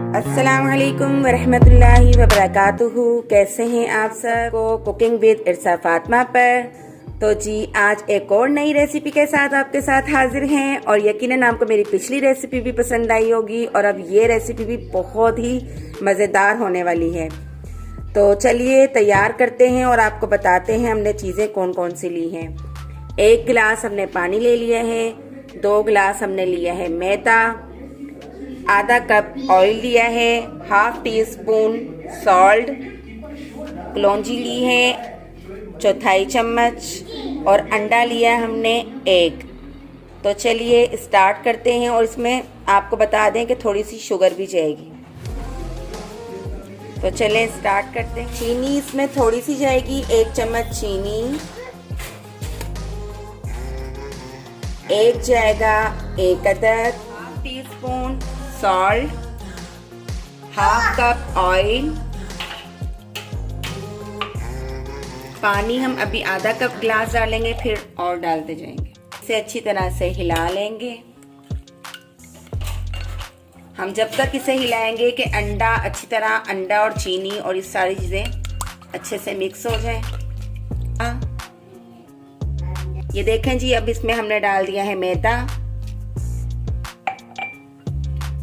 अस्सलामुअलैकुम वरहमतुल्लाहि वबरकातुहू। कैसे हैं आप सब? को कुकिंग विद इरसा फातिमा पर तो जी आज एक और नई रेसिपी के साथ आपके साथ हाजिर हैं और यकीनन आपको मेरी पिछली रेसिपी भी पसंद आई होगी और अब ये रेसिपी भी बहुत ही मज़ेदार होने वाली है। तो चलिए तैयार करते हैं और आपको बताते हैं हमने चीज़ें कौन कौन सी ली हैं। 1 गिलास हमने पानी ले लिया है, 2 गिलास हमने लिया है मैदा, आधा कप ऑयल लिया है, हाफ टी स्पून सॉल्ट, कलौंजी ली है 1/4 चम्मच और अंडा लिया हमने 1। तो चलिए स्टार्ट करते हैं और इसमें आपको बता दें कि थोड़ी सी शुगर भी जाएगी। तो चलें स्टार्ट करते हैं। चीनी इसमें थोड़ी सी जाएगी, 1 चम्मच चीनी, 1 जाएगा 1 अदरक, half tea spoon salt, half cup oil, पानी हम अभी आधा कप ग्लास डालेंगे, फिर और डालते जाएंगे। इसे अच्छी तरह से हिला लेंगे हम जब तक इसे हिलाएंगे कि अंडा और चीनी और ये सारी चीजें अच्छे से मिक्स हो जाए। ये देखें जी, अब इसमें हमने डाल दिया है मैदा।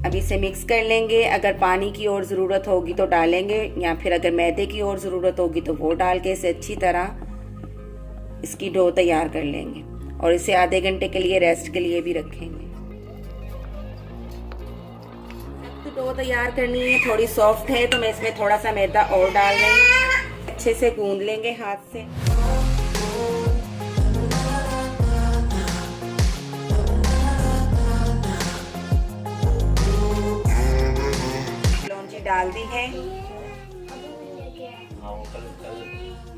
अब इसे मिक्स कर लेंगे। अगर पानी की और ज़रूरत होगी तो डालेंगे या फिर अगर मैदे की और ज़रूरत होगी तो वो डाल के इसे अच्छी तरह इसकी डो तैयार कर लेंगे और इसे आधे घंटे के लिए रेस्ट के लिए भी रखेंगे। तो डो तैयार करनी है, थोड़ी सॉफ्ट है तो मैं इसमें थोड़ा सा मैदा और डाल रही हूँ। अच्छे से गूंद लेंगे हाथ से। डाल दी है,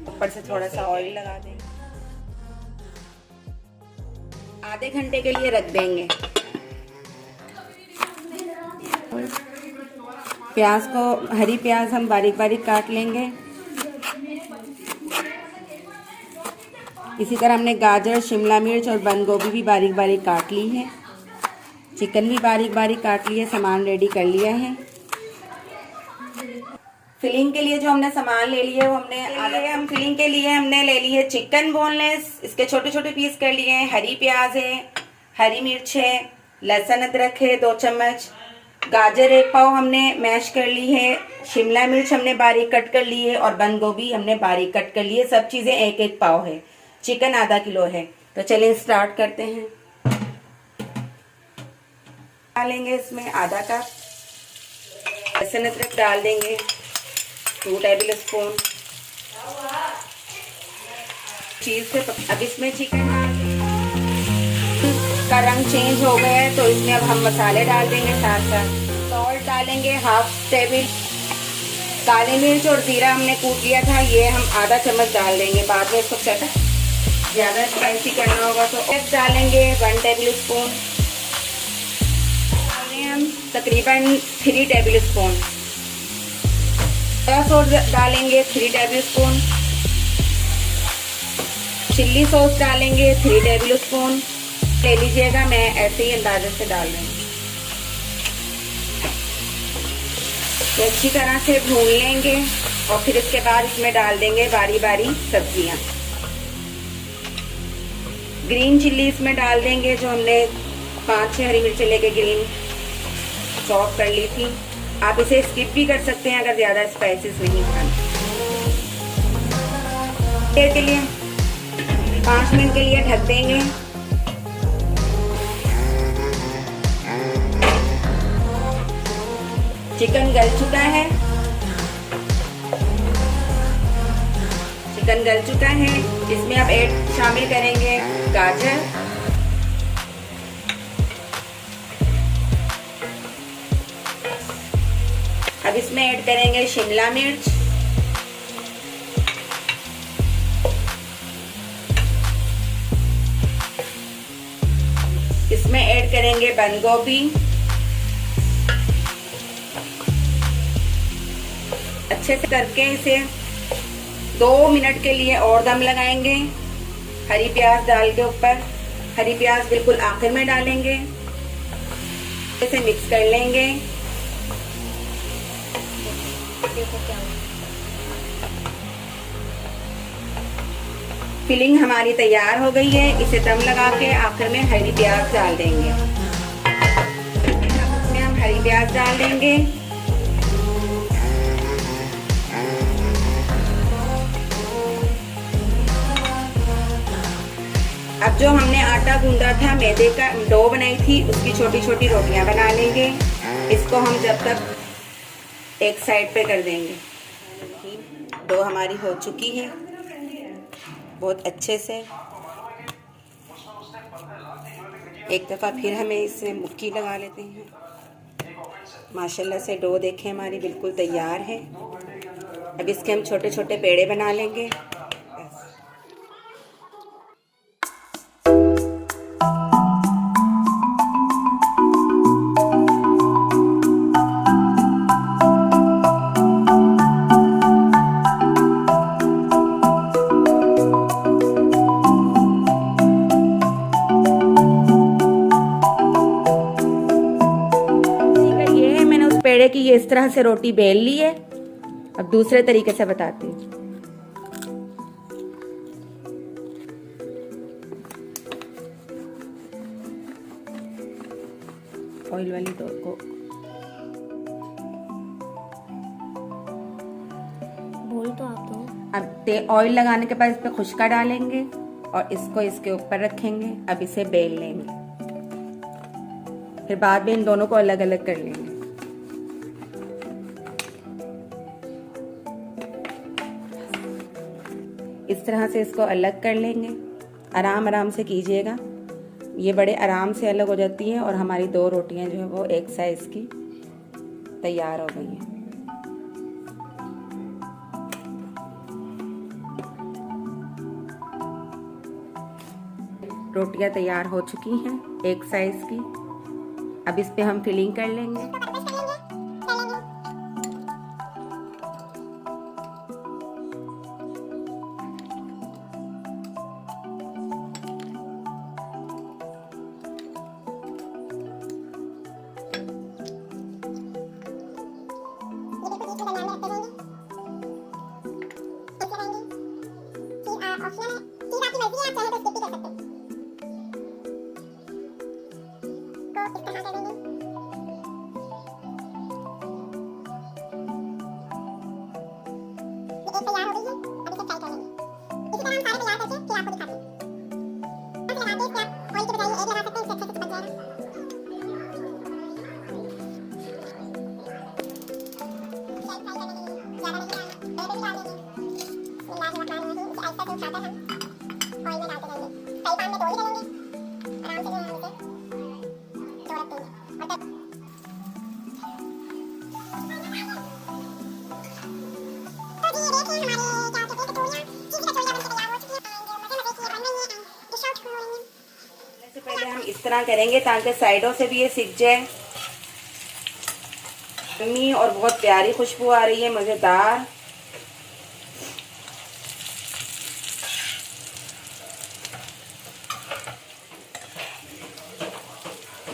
ऊपर से थोड़ा सा ऑयल लगा देंगे। आधे घंटे के लिए रख देंगे। प्याज को, हरी प्याज हम बारीक बारीक काट लेंगे। इसी तरह हमने गाजर, शिमला मिर्च और बंद गोभी भी बारीक बारीक काट ली है। चिकन भी बारीक बारीक काट लिया, सामान रेडी कर लिया है। फिलिंग के लिए जो हमने सामान ले लिए वो हम फिलिंग के लिए हमने ले ली है चिकन बोनलेस, इसके छोटे छोटे पीस कर लिए हैं। हरी प्याज है, हरी मिर्च है, लहसुन अदरक है 2 चम्मच, गाजर 1 पाव हमने मैश कर ली है, शिमला मिर्च हमने बारीक कट कर ली है और बंद गोभी हमने बारीक कट कर ली है। सब चीजें 1-1 पाव है। चिकन आधा किलो है। तो चलिए स्टार्ट करते हैं। डालेंगे इसमें आधा कप लहसुन अदरक, डाल देंगे 2 टेबल स्पून चीज से। अब इसमें चिकन का रंग चेंज हो गया है तो इसमें अब हम मसाले डाल देंगे साथ साथ। सॉल्ट डालेंगे हाफ टेबल, काली मिर्च और जीरा हमने कूट लिया था, ये हम आधा चम्मच डाल देंगे। बाद में इसको ज़्यादा स्पाइसी करना होगा तो डालेंगे 1 टेबल स्पून। हम तकरीबन 3 टेबल स्पून सोया सॉस डालेंगे, 3 टेबल स्पून चिल्ली सॉस डालेंगे, 3 टेबल स्पून ले लीजिएगा, मैं ऐसे ही अंदाजे से डाल रही हूँ। तो अच्छी तरह से भून लेंगे और फिर इसके बाद इसमें डाल देंगे बारी बारी सब्जियां। ग्रीन चिल्ली इसमें डाल देंगे, जो हमने 5-6 हरी मिर्चें लेके ग्रीन चॉप कर ली थी। आप इसे स्किप भी कर सकते हैं अगर ज्यादा स्पाइसेस नहीं खाना। के लिए 5 मिनट के लिए ढक देंगे। चिकन गल चुका है, इसमें अब शामिल करेंगे गाजर, अब इसमें ऐड करेंगे शिमला मिर्च, इसमें ऐड करेंगे बंद गोभी, अच्छे से करके इसे 2 मिनट के लिए और दम लगाएंगे। हरी प्याज डाल के ऊपर, हरी प्याज बिल्कुल आखिर में डालेंगे, इसे मिक्स कर लेंगे। देखो क्या हुआ। फिलिंग हमारी तैयार हो गई है। इसे दम लगा के आखिर में हरी प्याज डाल देंगे। इसमें हम हरी प्याज डाल देंगे। अब जो हमने आटा गूंदा था, मैदे का डो बनाई थी, उसकी छोटी छोटी रोटियां बना लेंगे। इसको हम जब तक एक साइड पे कर देंगे। डो हमारी हो चुकी है बहुत अच्छे से। एक दफ़ा फिर हमें इससे मुक्की लगा लेते हैं। माशाल्लाह से डो देखें हमारी बिल्कुल तैयार है। अब इसके हम छोटे छोटे पेड़े बना लेंगे। पेड़े की ये इस तरह से रोटी बेल ली है। अब दूसरे तरीके से बताती हूँ। ऑयल वाली डो को बोल तो आप दो। अब ऑयल लगाने के बाद इस पे खुशका डालेंगे और इसको इसके ऊपर रखेंगे। अब इसे बेल लेंगे। फिर बाद में इन दोनों को अलग अलग कर लेंगे। इस तरह से इसको अलग कर लेंगे। आराम आराम से कीजिएगा, ये बड़े आराम से अलग हो जाती हैं और हमारी दो रोटियां जो है वो एक साइज की तैयार हो गई हैं। रोटियां तैयार हो चुकी हैं एक साइज की। अब इस पे हम फिलिंग कर लेंगे। इस तरह करेंगे ताकि साइडों से भी ये सिक जाए। यम्मी और बहुत प्यारी खुशबू आ रही है, मज़ेदार।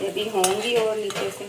ये भी होंगी और नीचे से